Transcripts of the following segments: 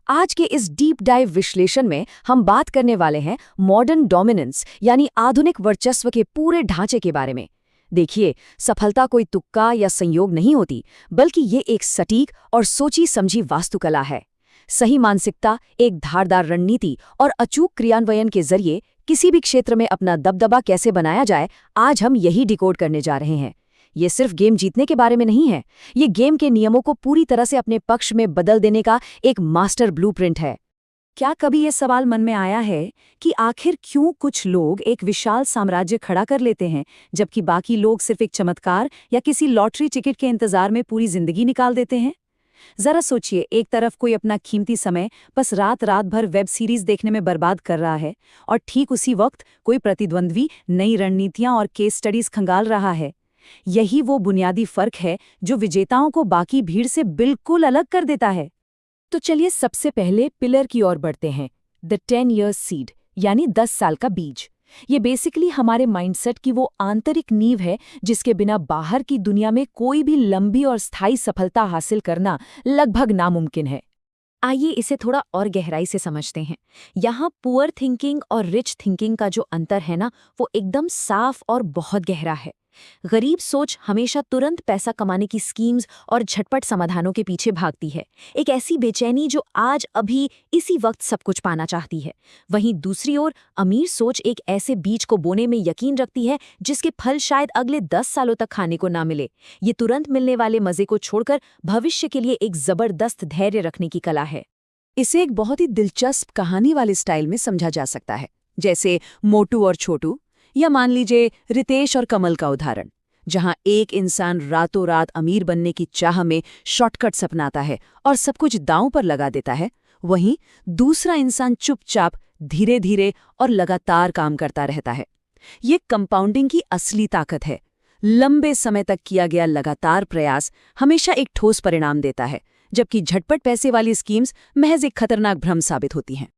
आज के इस डीप डाइव विश्लेषण में हम बात करने वाले हैं मॉडर्न डोमिनेंस यानी आधुनिक वर्चस्व के पूरे ढांचे के बारे में। देखिए, सफलता कोई तुक्का या संयोग नहीं होती, बल्कि ये एक सटीक और सोची समझी वास्तुकला है। सही मानसिकता, एक धारदार रणनीति और अचूक क्रियान्वयन के जरिए किसी भी क्षेत्र में अपना दबदबा कैसे बनाया जाए, आज हम यही डिकोड करने जा रहे हैं। ये सिर्फ गेम जीतने के बारे में नहीं है, ये गेम के नियमों को पूरी तरह से अपने पक्ष में बदल देने का एक मास्टर ब्लूप्रिंट है। क्या कभी ये सवाल मन में आया है कि आखिर क्यों कुछ लोग एक विशाल साम्राज्य खड़ा कर लेते हैं, जबकि बाकी लोग सिर्फ एक चमत्कार या किसी लॉटरी टिकट के इंतजार में पूरी जिंदगी निकाल देते हैं? जरा सोचिए, एक तरफ कोई अपना कीमती समय बस रात रात भर वेब सीरीज देखने में बर्बाद कर रहा है, और ठीक उसी वक्त कोई प्रतिद्वंद्वी नई रणनीतियां और केस स्टडीज खंगाल रहा है। यही वो बुनियादी फर्क है जो विजेताओं को बाकी भीड़ से बिल्कुल अलग कर देता है। तो चलिए सबसे पहले पिलर की ओर बढ़ते हैं, द 10 years सीड यानी 10 साल का बीज। ये बेसिकली हमारे माइंडसेट की वो आंतरिक नींव है जिसके बिना बाहर की दुनिया में कोई भी लंबी और स्थायी सफलता हासिल करना लगभग नामुमकिन है। आइए इसे थोड़ा और गहराई से समझते हैं। यहाँ पुअर थिंकिंग और रिच थिंकिंग का जो अंतर है ना, वो एकदम साफ और बहुत गहरा है। गरीब सोच हमेशा तुरंत पैसा कमाने की स्कीम्स और झटपट समाधानों के पीछे भागती है, एक ऐसी बेचैनी जो आज अभी इसी वक्त सब कुछ पाना चाहती है। वहीं दूसरी ओर अमीर सोच एक ऐसे बीज को बोने में यकीन रखती है जिसके फल शायद अगले 10 सालों तक खाने को ना मिले। ये तुरंत मिलने वाले मजे को छोड़कर भविष्य के लिए एक जबरदस्त धैर्य रखने की कला है। इसे एक बहुत ही दिलचस्प कहानी वाले स्टाइल में समझा जा सकता है, जैसे मोटू और छोटू, या मान लीजिए रितेश और कमल का उदाहरण, जहां एक इंसान रातों रात अमीर बनने की चाह में शॉर्टकट्स अपनाता है और सब कुछ दांव पर लगा देता है, वहीं दूसरा इंसान चुपचाप धीरे धीरे और लगातार काम करता रहता है। ये कंपाउंडिंग की असली ताकत है। लंबे समय तक किया गया लगातार प्रयास हमेशा एक ठोस परिणाम देता है, जबकि झटपट पैसे वाली स्कीम्स महज एक खतरनाक भ्रम साबित होती हैं।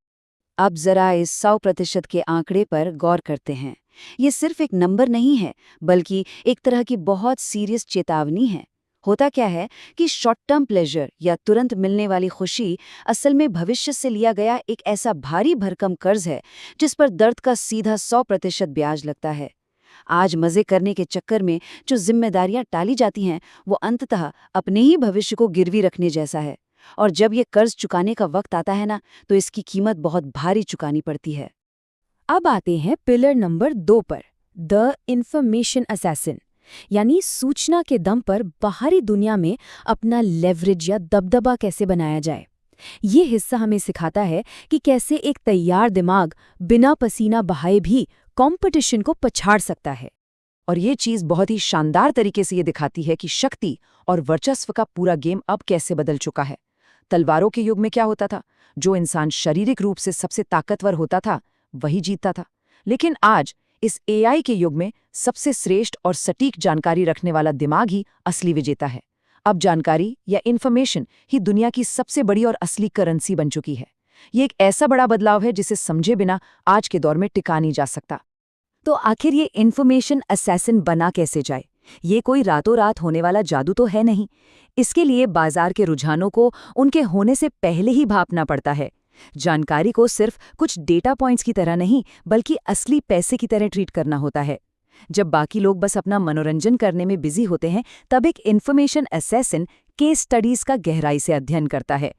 अब जरा इस 100% के आंकड़े पर गौर करते हैं। ये सिर्फ एक नंबर नहीं है, बल्कि एक तरह की बहुत सीरियस चेतावनी है। होता क्या है कि शॉर्ट टर्म प्लेजर या तुरंत मिलने वाली खुशी असल में भविष्य से लिया गया एक ऐसा भारी भरकम कर्ज है जिस पर दर्द का सीधा 100% ब्याज लगता है। आज मजे करने के चक्कर में जो जिम्मेदारियां टाली जाती हैं, वो अंततः अपने ही भविष्य को गिरवी रखने जैसा है। और जब ये कर्ज चुकाने का वक्त आता है ना, तो इसकी कीमत बहुत भारी चुकानी पड़ती है। अब आते हैं पिलर नंबर 2 पर, द इंफॉर्मेशन असैसिन यानी सूचना के दम पर बाहरी दुनिया में अपना लेवरेज या दबदबा कैसे बनाया जाए। ये हिस्सा हमें सिखाता है कि कैसे एक तैयार दिमाग बिना पसीना बहाए भी कंपटीशन को पछाड़ सकता है। और ये चीज़ बहुत ही शानदार तरीके से ये दिखाती है कि शक्ति और वर्चस्व का पूरा गेम अब कैसे बदल चुका है। तलवारों के युग में क्या होता था? जो इंसान शारीरिक रूप से सबसे ताकतवर होता था वही जीतता था। लेकिन आज इस एआई के युग में सबसे श्रेष्ठ और सटीक जानकारी रखने वाला दिमाग ही असली विजेता है। अब जानकारी या इन्फॉर्मेशन ही दुनिया की सबसे बड़ी और असली करेंसी बन चुकी है। ये एक ऐसा बड़ा बदलाव है जिसे समझे बिना आज के दौर में टिका नहीं जा सकता। तो आखिर ये इन्फॉर्मेशन असैसिन बना कैसे जाए? ये कोई रातों रात होने वाला जादू तो है नहीं। इसके लिए बाजार के रुझानों को उनके होने से पहले ही भांपना पड़ता है। जानकारी को सिर्फ कुछ डेटा पॉइंट्स की तरह नहीं, बल्कि असली पैसे की तरह ट्रीट करना होता है। जब बाकी लोग बस अपना मनोरंजन करने में बिजी होते हैं, तब एक इन्फॉर्मेशन असैसिन केस स्टडीज का गहराई से अध्ययन करता है।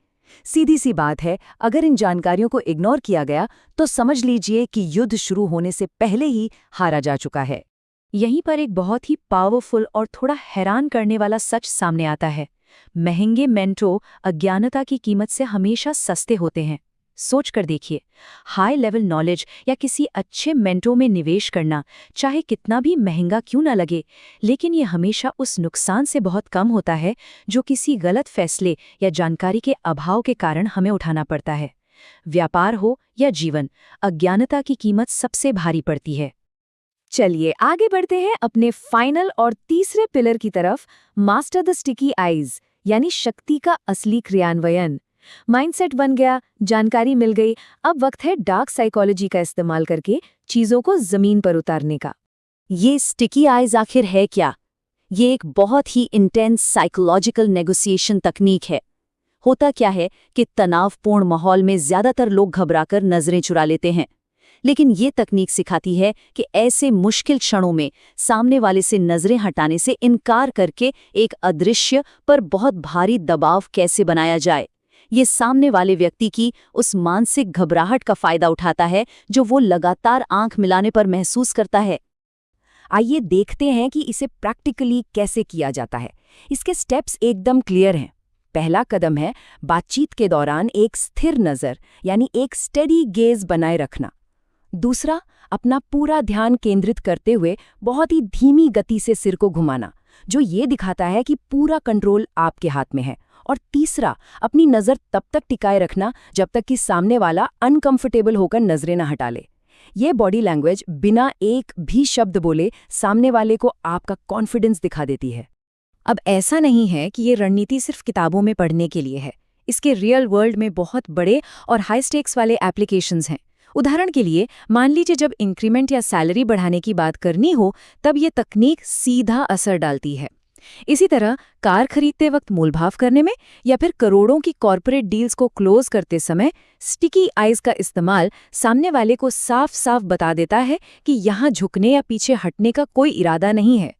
सीधी सी बात है, अगर इन जानकारियों को इग्नोर किया गया तो समझ लीजिए कि युद्ध शुरू होने से पहले ही हारा जा चुका है। यहीं पर एक बहुत ही पावरफुल और थोड़ा हैरान करने वाला सच सामने आता है। महंगे मेंटो अज्ञानता की कीमत से हमेशा सस्ते होते हैं। सोच कर देखिए, हाई लेवल नॉलेज या किसी अच्छे मेंटो में निवेश करना चाहे कितना भी महंगा क्यों ना लगे, लेकिन ये हमेशा उस नुकसान से बहुत कम होता है जो किसी गलत फैसले या जानकारी के अभाव के कारण हमें उठाना पड़ता है। व्यापार हो या जीवन, अज्ञानता की कीमत सबसे भारी पड़ती है। चलिए आगे बढ़ते हैं अपने फाइनल और तीसरे पिलर की तरफ, मास्टर द स्टिकी आइज यानी शक्ति का असली क्रियान्वयन। माइंडसेट बन गया, जानकारी मिल गई, अब वक्त है डार्क साइकोलॉजी का इस्तेमाल करके चीजों को जमीन पर उतारने का। ये स्टिकी आइज आखिर है क्या? ये एक बहुत ही इंटेंस साइकोलॉजिकल नेगोशिएशन तकनीक है। होता क्या है कि तनावपूर्ण माहौल में ज्यादातर लोग घबराकर नजरें चुरा लेते हैं, लेकिन ये तकनीक सिखाती है कि ऐसे मुश्किल क्षणों में सामने वाले से नजरें हटाने से इनकार करके एक अदृश्य पर बहुत भारी दबाव कैसे बनाया जाए। ये सामने वाले व्यक्ति की उस मानसिक घबराहट का फायदा उठाता है जो वो लगातार आंख मिलाने पर महसूस करता है। आइए देखते हैं कि इसे प्रैक्टिकली कैसे किया जाता है। इसके स्टेप्स एकदम क्लियर हैं। पहला कदम है बातचीत के दौरान एक स्थिर नज़र यानी एक स्टेडी गेज बनाए रखना। दूसरा, अपना पूरा ध्यान केंद्रित करते हुए बहुत ही धीमी गति से सिर को घुमाना, जो ये दिखाता है कि पूरा कंट्रोल आपके हाथ में है। और तीसरा, अपनी नज़र तब तक टिकाए रखना जब तक कि सामने वाला अनकंफर्टेबल होकर नजरें न हटा ले। ये बॉडी लैंग्वेज बिना एक भी शब्द बोले सामने वाले को आपका कॉन्फिडेंस दिखा देती है। अब ऐसा नहीं है कि ये रणनीति सिर्फ किताबों में पढ़ने के लिए है। इसके रियल वर्ल्ड में बहुत बड़े और हाई स्टेक्स वाले एप्लीकेशंस हैं। उदाहरण के लिए, मान लीजिए जब इंक्रीमेंट या सैलरी बढ़ाने की बात करनी हो, तब ये तकनीक सीधा असर डालती है। इसी तरह कार खरीदते वक्त मोलभाव करने में या फिर करोड़ों की कॉर्पोरेट डील्स को क्लोज करते समय स्टिकी आइज का इस्तेमाल सामने वाले को साफ साफ बता देता है कि यहाँ झुकने या पीछे हटने का कोई इरादा नहीं है।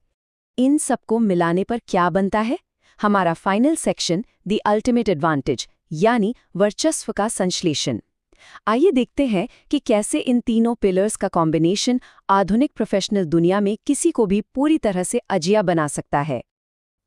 इन सबको मिलाने पर क्या बनता है? हमारा final section, the ultimate advantage, यानी वर्चस्व का संश्लेषण। आइए देखते हैं कि कैसे इन तीनों पिलर्स का कॉम्बिनेशन आधुनिक प्रोफेशनल दुनिया में किसी को भी पूरी तरह से अजिया बना सकता है।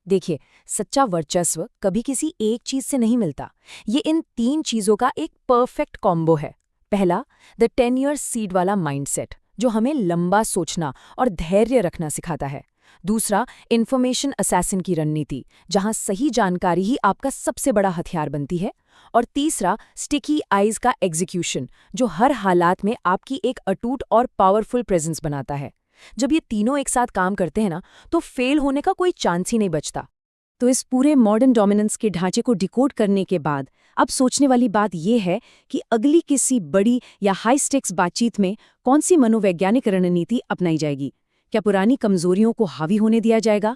देखिए, सच्चा वर्चस्व कभी किसी एक चीज से नहीं मिलता। ये इन 3 चीजों का एक परफेक्ट कॉम्बो है। पहला, द 10 year सीड वाला माइंडसेट, जो हमें लंबा सोचना और धैर्य रखना सिखाता है। दूसरा, इन्फॉर्मेशन असैसिन की रणनीति, जहां सही जानकारी ही आपका सबसे बड़ा हथियार बनती है। और तीसरा, स्टिकी आइज का एग्जीक्यूशन, जो हर हालात में आपकी एक अटूट और पावरफुल प्रेजेंस बनाता है। जब ये तीनों एक साथ काम करते हैं ना, तो फेल होने का कोई चांस ही नहीं बचता। तो इस पूरे मॉडर्न डोमिनेंस के ढांचे को डिकोड करने के बाद अब सोचने वाली बात यह है कि अगली किसी बड़ी या हाई स्टेक्स बातचीत में कौन सी मनोवैज्ञानिक रणनीति अपनाई जाएगी। क्या पुरानी कमजोरियों को हावी होने दिया जाएगा,